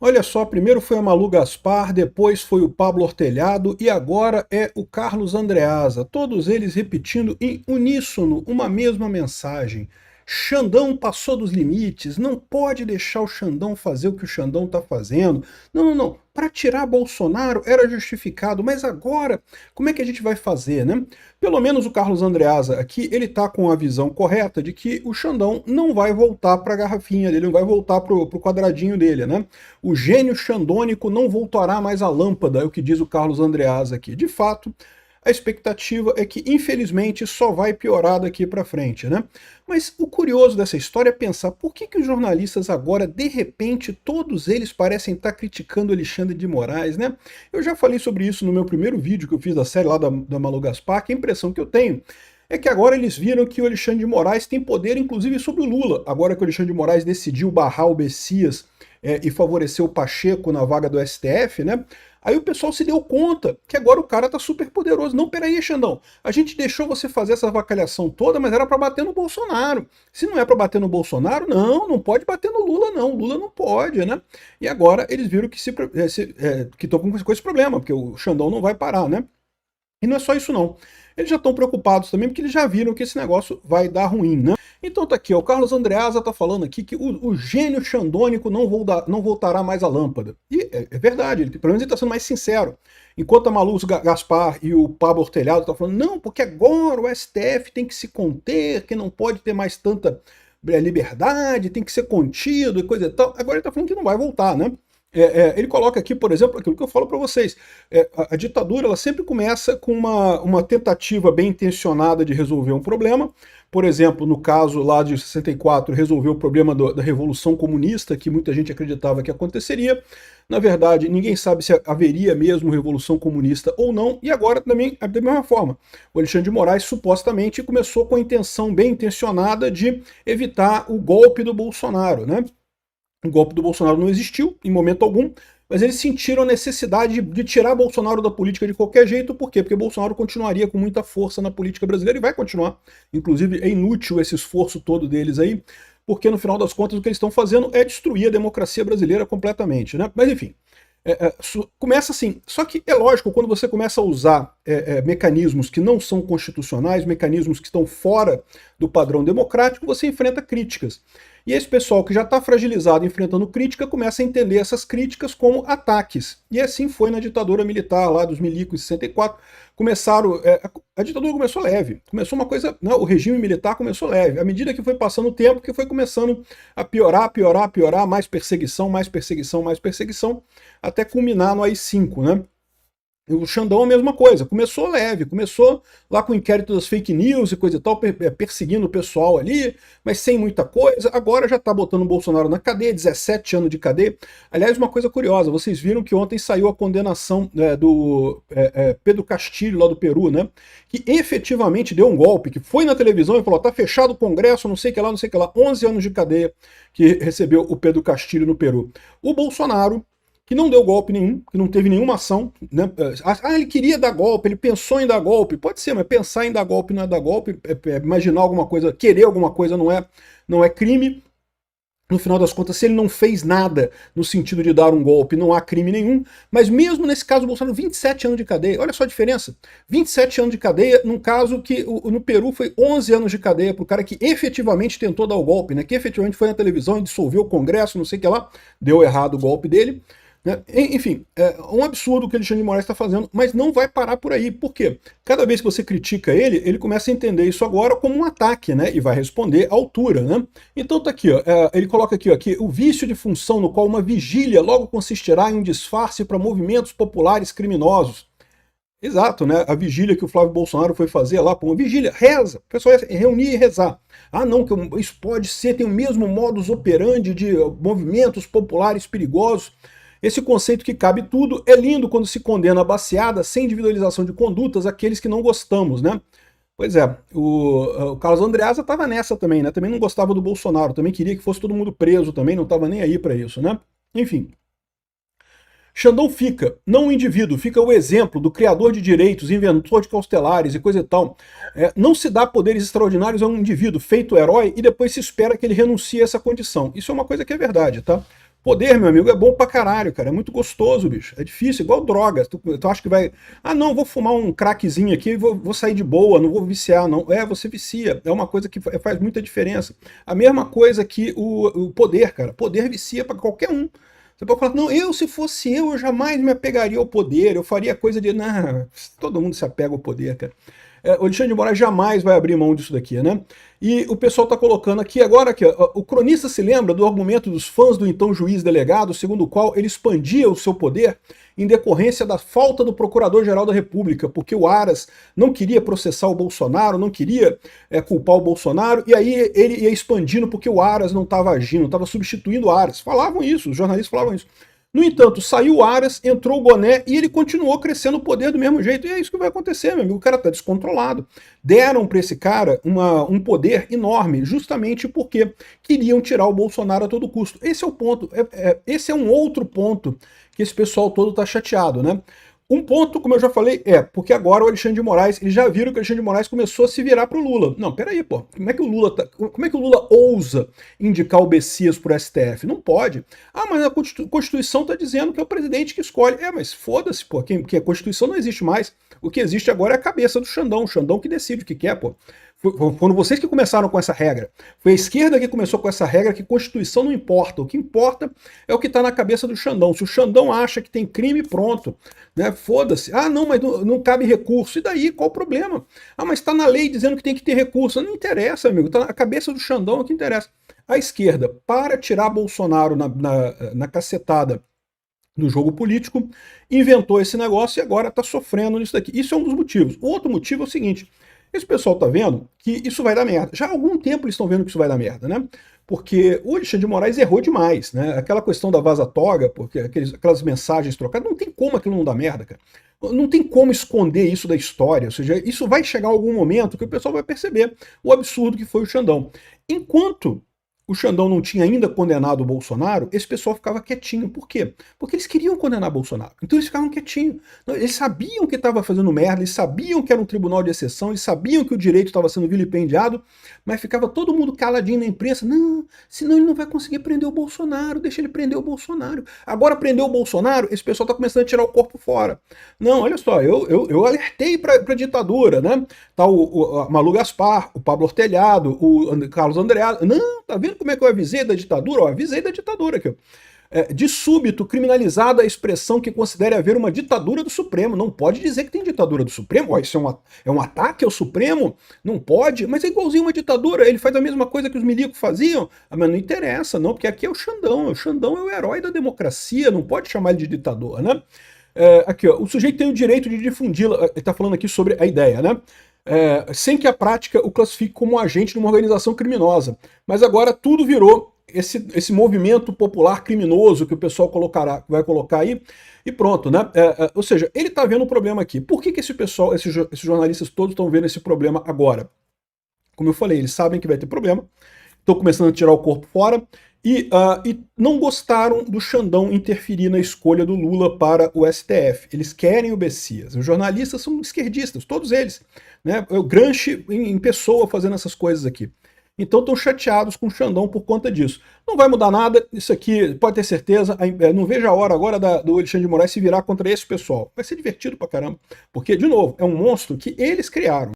Olha só, primeiro foi a Malu Gaspar, depois foi o Pablo Ortelhado e agora é o Carlos Andreasa. Todos eles repetindo em uníssono uma mesma mensagem. Xandão passou dos limites, não pode deixar o Xandão fazer o que o Xandão está fazendo. Não, não, não. Para tirar Bolsonaro era justificado, mas agora, como é que a gente vai fazer, né? Pelo menos o Carlos Andreasa aqui, ele está com a visão correta de que o Xandão não vai voltar para a garrafinha dele, não vai voltar para o quadradinho dele, né? O gênio xandônico não voltará mais à lâmpada, é o que diz o Carlos Andreasa aqui. De fato, a expectativa é que, infelizmente, só vai piorar daqui para frente, né? Mas o curioso dessa história é pensar por que os jornalistas agora, de repente, todos eles parecem estar criticando Alexandre de Moraes, né? Eu já falei sobre isso no meu primeiro vídeo que eu fiz da série lá da Malu Gaspar, que a impressão que eu tenho é que agora eles viram que o Alexandre de Moraes tem poder, inclusive, sobre o Lula. Agora que o Alexandre de Moraes decidiu barrar o Messias e favorecer o Pacheco na vaga do STF, né? Aí o pessoal se deu conta que agora o cara tá super poderoso. Não, peraí, Xandão, a gente deixou você fazer essa avacalhação toda, mas era para bater no Bolsonaro. Se não é para bater no Bolsonaro, não pode bater no Lula, não. Lula não pode, né? E agora eles viram que que estão com esse problema, porque o Xandão não vai parar, né? E não é só isso, não. Eles já estão preocupados também, porque eles já viram que esse negócio vai dar ruim, né? Então tá aqui, ó, o Carlos Andreasa tá falando aqui que o gênio xandônico não voltará mais à lâmpada. E é verdade, pelo menos ele tá sendo mais sincero. Enquanto a Malu Gaspar e o Pablo Ortelhado estão falando, não, porque agora o STF tem que se conter, que não pode ter mais tanta liberdade, tem que ser contido e coisa e tal. Agora ele tá falando que não vai voltar, né? Ele coloca aqui, por exemplo, aquilo que eu falo para vocês. A ditadura ela sempre começa com uma tentativa bem intencionada de resolver um problema. Por exemplo, no caso lá de 64, resolver o problema da Revolução Comunista, que muita gente acreditava que aconteceria. Na verdade, ninguém sabe se haveria mesmo Revolução Comunista ou não. E agora também, da mesma forma, o Alexandre de Moraes supostamente começou com a intenção bem intencionada de evitar o golpe do Bolsonaro, né? O golpe do Bolsonaro não existiu em momento algum, mas eles sentiram a necessidade de tirar Bolsonaro da política de qualquer jeito. Por quê? Porque Bolsonaro continuaria com muita força na política brasileira e vai continuar. Inclusive, é inútil esse esforço todo deles aí, porque no final das contas o que eles estão fazendo é destruir a democracia brasileira completamente, né? Mas enfim, começa assim. Só que é lógico, quando você começa a usar mecanismos que não são constitucionais, mecanismos que estão fora do padrão democrático, você enfrenta críticas. E esse pessoal que já está fragilizado enfrentando crítica começa a entender essas críticas como ataques. E assim foi na ditadura militar lá dos milicos em 64. A ditadura começou leve, começou uma coisa, né, o regime militar começou leve. À medida que foi passando o tempo, que foi começando a piorar, mais perseguição, até culminar no AI-5, né? O Xandão a mesma coisa, começou leve, começou lá com o inquérito das fake news e coisa e tal, perseguindo o pessoal ali, mas sem muita coisa. Agora já tá botando o Bolsonaro na cadeia, 17 anos de cadeia. Aliás, uma coisa curiosa, vocês viram que ontem saiu a condenação do Pedro Castillo, lá do Peru, né? Que efetivamente deu um golpe, que foi na televisão e falou, tá fechado o Congresso, não sei o que lá, não sei o que lá. 11 anos de cadeia que recebeu o Pedro Castillo no Peru. O Bolsonaro, que não deu golpe nenhum, que não teve nenhuma ação, né? Ele queria dar golpe, ele pensou em dar golpe, pode ser, mas pensar em dar golpe não é dar golpe, imaginar alguma coisa, querer alguma coisa não é crime. No final das contas, se ele não fez nada no sentido de dar um golpe, não há crime nenhum. Mas mesmo nesse caso, o Bolsonaro, 27 anos de cadeia. Olha só a diferença. 27 anos de cadeia, num caso que no Peru foi 11 anos de cadeia para o cara que efetivamente tentou dar o golpe, né? Que efetivamente foi na televisão e dissolveu o Congresso, não sei o que lá, deu errado o golpe dele. Enfim, é um absurdo o que o Alexandre de Moraes está fazendo, mas não vai parar por aí. Por quê? Cada vez que você critica ele começa a entender isso agora como um ataque, né? E vai responder à altura, né? Então tá aqui, ó, ele coloca aqui, ó, que o vício de função no qual uma vigília logo consistirá em um disfarce para movimentos populares criminosos. Exato, né? A vigília que o Flávio Bolsonaro foi fazer lá, pô, uma vigília, reza, o pessoal ia reunir e rezar. Ah, não, que isso pode ser, tem o mesmo modus operandi de movimentos populares perigosos. Esse conceito que cabe tudo é lindo quando se condena a baseada, sem individualização de condutas, aqueles que não gostamos, né? Pois é, o Carlos Andreasa estava nessa também, né? Também não gostava do Bolsonaro, também queria que fosse todo mundo preso também, não estava nem aí para isso, né? Enfim. Xandão fica, não o indivíduo, fica o exemplo do criador de direitos, inventor de cautelares e coisa e tal. Não se dá poderes extraordinários a um indivíduo feito herói e depois se espera que ele renuncie a essa condição. Isso é uma coisa que é verdade, tá? Poder, meu amigo, é bom pra caralho, cara. É muito gostoso, bicho. É difícil, igual drogas. Tu acha que vai... Ah, não, vou fumar um crackzinho aqui e vou sair de boa, não vou viciar, não. É, você vicia. É uma coisa que faz muita diferença. A mesma coisa que o poder, cara. Poder vicia pra qualquer um. Você pode falar, não, se fosse eu jamais me apegaria ao poder, eu faria coisa de... Não, todo mundo se apega ao poder, cara. O Alexandre de Moraes jamais vai abrir mão disso daqui, né? E o pessoal está colocando aqui agora, aqui, ó, o cronista se lembra do argumento dos fãs do então juiz delegado, segundo o qual ele expandia o seu poder em decorrência da falta do Procurador-Geral da República, porque o Aras não queria processar o Bolsonaro, não queria culpar o Bolsonaro, e aí ele ia expandindo porque o Aras não estava agindo, estava substituindo o Aras. Falavam isso, os jornalistas falavam isso. No entanto, saiu o Aras, entrou o Boné e ele continuou crescendo o poder do mesmo jeito. E é isso que vai acontecer, meu amigo. O cara tá descontrolado. Deram para esse cara um poder enorme, justamente porque queriam tirar o Bolsonaro a todo custo. Esse é o ponto. Esse é um outro ponto que esse pessoal todo tá chateado, né? Um ponto, como eu já falei, porque agora o Alexandre de Moraes, eles já viram que o Alexandre de Moraes começou a se virar pro Lula. Não, peraí, pô, como é que o Lula ousa indicar o Bessias pro STF? Não pode. Ah, mas a Constituição tá dizendo que é o presidente que escolhe. Mas foda-se, pô, que a Constituição não existe mais. O que existe agora é a cabeça do Xandão, o Xandão que decide o que quer, pô. Foram vocês que começaram com essa regra. Foi a esquerda que começou com essa regra que Constituição não importa. O que importa é o que está na cabeça do Xandão. Se o Xandão acha que tem crime, pronto. Né? Foda-se. Ah, não, mas não cabe recurso. E daí? Qual o problema? Ah, mas está na lei dizendo que tem que ter recurso. Não interessa, amigo. Tá na cabeça do Xandão é o que interessa. A esquerda, para tirar Bolsonaro na cacetada do jogo político, inventou esse negócio e agora está sofrendo nisso daqui. Isso é um dos motivos. O outro motivo é o seguinte: esse pessoal tá vendo que isso vai dar merda. Já há algum tempo eles estão vendo que isso vai dar merda, né? Porque o Alexandre de Moraes errou demais, né? Aquela questão da vaza-toga, porque aquelas mensagens trocadas, não tem como aquilo não dar merda, cara. Não tem como esconder isso da história. Ou seja, isso vai chegar a algum momento que o pessoal vai perceber o absurdo que foi o Xandão. Enquanto o Xandão não tinha ainda condenado o Bolsonaro, esse pessoal ficava quietinho. Por quê? Porque eles queriam condenar o Bolsonaro. Então eles ficavam quietinhos. Eles sabiam que estava fazendo merda, eles sabiam que era um tribunal de exceção, eles sabiam que o direito estava sendo vilipendiado, mas ficava todo mundo caladinho na imprensa. Não, senão ele não vai conseguir prender o Bolsonaro, deixa ele prender o Bolsonaro. Agora prendeu o Bolsonaro, esse pessoal está começando a tirar o corpo fora. Não, olha só, eu alertei para a ditadura, né? Tá a Malu Gaspar, o Pablo Ortelhado, o Carlos Andreasa. Não, tá vendo como é que eu avisei da ditadura? Eu avisei da ditadura aqui. De súbito, criminalizada a expressão que considere haver uma ditadura do Supremo. Não pode dizer que tem ditadura do Supremo. Isso é um ataque ao Supremo? Não pode, mas é igualzinho uma ditadura. Ele faz a mesma coisa que os milicos faziam. Mas não interessa, não, porque aqui é o Xandão. O Xandão é o herói da democracia, não pode chamar ele de ditador, né? Aqui, ó, o sujeito tem o direito de difundi-la. Ele está falando aqui sobre a ideia, né? Sem que a prática o classifique como agente de uma organização criminosa. Mas agora tudo virou esse movimento popular criminoso que o pessoal vai colocar aí, e pronto, né? Ou seja, ele está vendo um problema aqui. Por que esse pessoal, esses jornalistas todos estão vendo esse problema agora? Como eu falei, eles sabem que vai ter problema, estão começando a tirar o corpo fora, e não gostaram do Xandão interferir na escolha do Lula para o STF. Eles querem o Bessias. Os jornalistas são esquerdistas, todos eles. Né? O Gramsci em pessoa fazendo essas coisas aqui. Então estão chateados com o Xandão por conta disso. Não vai mudar nada, isso aqui pode ter certeza. Não vejo a hora agora do Alexandre de Moraes se virar contra esse pessoal. Vai ser divertido pra caramba. Porque, de novo, é um monstro que eles criaram.